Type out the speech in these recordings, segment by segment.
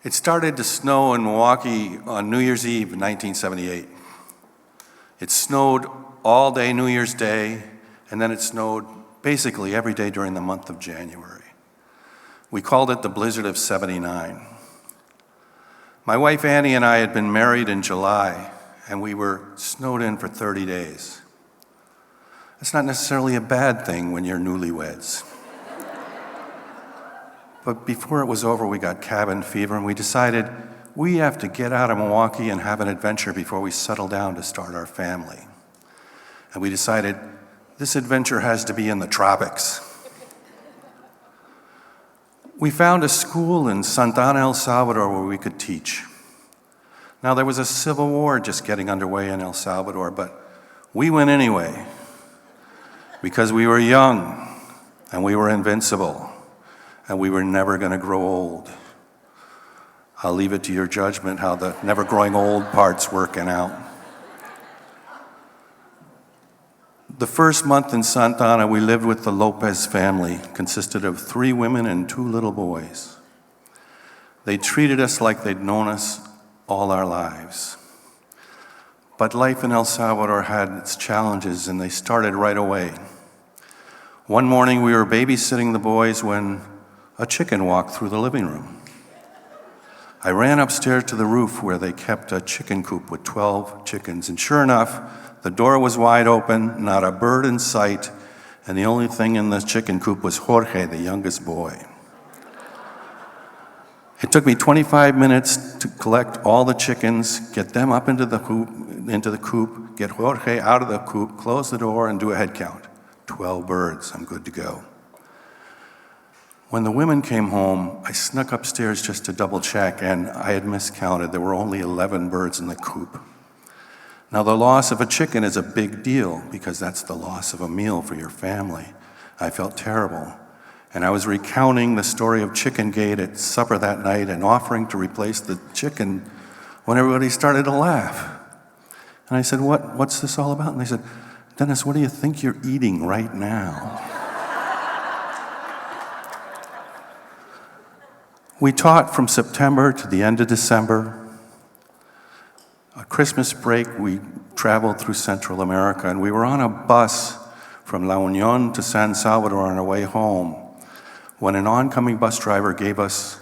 It started to snow in Milwaukee on New Year's Eve in 1978. It snowed all day New Year's Day, and then it snowed basically every day during the month of January. We called it the Blizzard of '79. My wife Annie and I had been married in July, and we were snowed in for 30 days. It's not necessarily a bad thing when you're newlyweds. But before it was over, we got cabin fever, and we decided we have to get out of Milwaukee and have an adventure before we settle down to start our family. And we decided this adventure has to be in the tropics. We found a school in Santa Ana, El Salvador, where we could teach. Now, there was a civil war just getting underway in El Salvador, but we went anyway because we were young and we were invincible. And we were never going to grow old. I'll leave it to your judgment how the never growing old part's working out. The first month in Santa Ana, we lived with the Lopez family, consisted of 3 women and 2 little boys. They treated us like they'd known us all our lives. But life in El Salvador had its challenges, and they started right away. One morning, we were babysitting the boys when a chicken walked through the living room. I ran upstairs to the roof where they kept a chicken coop with 12 chickens, and sure enough, the door was wide open, not a bird in sight, and the only thing in the chicken coop was Jorge, the youngest boy. It took me 25 minutes to collect all the chickens, get them up into the coop, get Jorge out of the coop, close the door, and do a head count. 12 birds, I'm good to go. When the women came home, I snuck upstairs just to double check, and I had miscounted. There were only 11 birds in the coop. Now, the loss of a chicken is a big deal because that's the loss of a meal for your family. I felt terrible, and I was recounting the story of Chicken Gate at supper that night and offering to replace the chicken when everybody started to laugh. And I said, what's this all about? And they said, Dennis, what do you think you're eating right now? We taught from September to the end of December. A Christmas break, we traveled through Central America, and we were on a bus from La Union to San Salvador on our way home when an oncoming bus driver gave us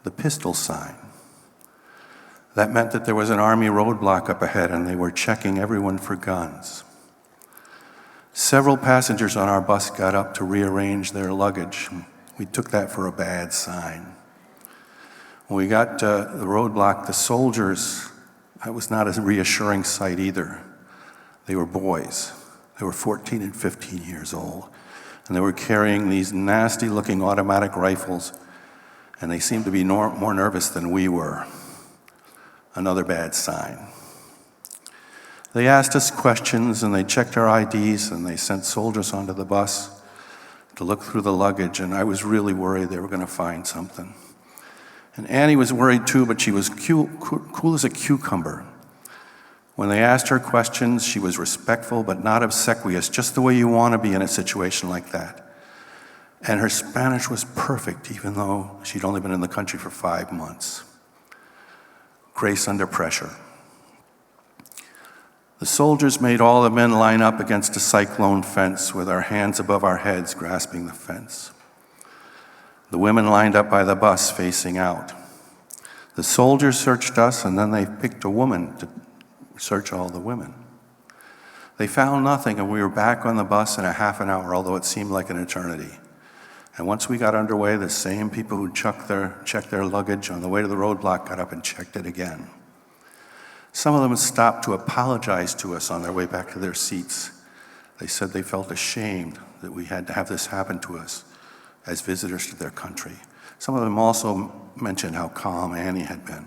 the pistol sign. That meant that there was an army roadblock up ahead, and they were checking everyone for guns. Several passengers on our bus got up to rearrange their luggage. We took that for a bad sign. When we got to the roadblock, the soldiers, that was not a reassuring sight either. They were boys. They were 14 and 15 years old. And they were carrying these nasty-looking automatic rifles, and they seemed to be more nervous than we were. Another bad sign. They asked us questions, and they checked our IDs, and they sent soldiers onto the bus to look through the luggage, and I was really worried they were going to find something. And Annie was worried too, but she was cool as a cucumber. When they asked her questions, she was respectful but not obsequious, just the way you want to be in a situation like that. And her Spanish was perfect, even though she'd only been in the country for 5 months. Grace under pressure. The soldiers made all the men line up against a cyclone fence with our hands above our heads grasping the fence. The women lined up by the bus facing out. The soldiers searched us, and then they picked a woman to search all the women. They found nothing, and we were back on the bus in a half an hour, although it seemed like an eternity. And once we got underway, the same people who checked their luggage on the way to the roadblock got up and checked it again. Some of them stopped to apologize to us on their way back to their seats. They said they felt ashamed that we had to have this happen to us as visitors to their country. Some of them also mentioned how calm Annie had been.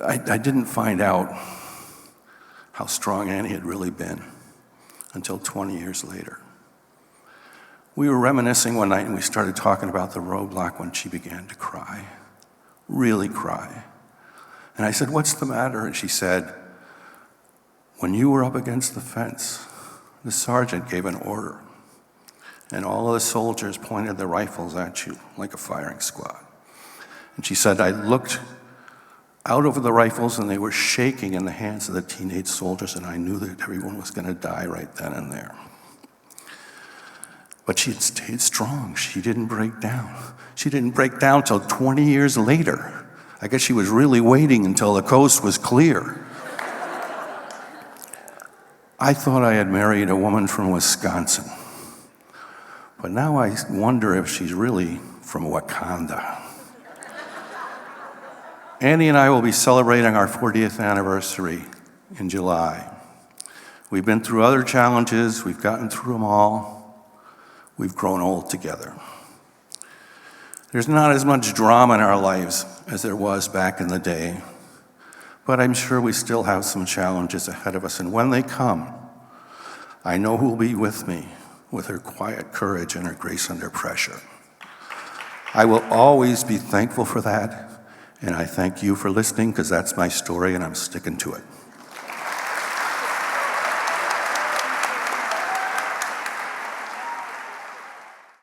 I didn't find out how strong Annie had really been until 20 years later. We were reminiscing one night, and we started talking about the roadblock when she began to cry, really cry. And I said, "What's the matter?" And she said, "When you were up against the fence the sergeant gave an order, and all of the soldiers pointed their rifles at you like a firing squad. And she said, I looked out over the rifles and they were shaking in the hands of the teenage soldiers, and I knew that everyone was going to die right then and there. But she had stayed strong. She didn't break down. She didn't break down till 20 years later. I guess she was really waiting until the coast was clear. I thought I had married a woman from Wisconsin, but now I wonder if she's really from Wakanda. Annie and I will be celebrating our 40th anniversary in July. We've been through other challenges, we've gotten through them all, we've grown old together. There's not as much drama in our lives as there was back in the day, but I'm sure we still have some challenges ahead of us, and when they come, I know who will be with me with her quiet courage and her grace under pressure. I will always be thankful for that, and I thank you for listening, because that's my story and I'm sticking to it.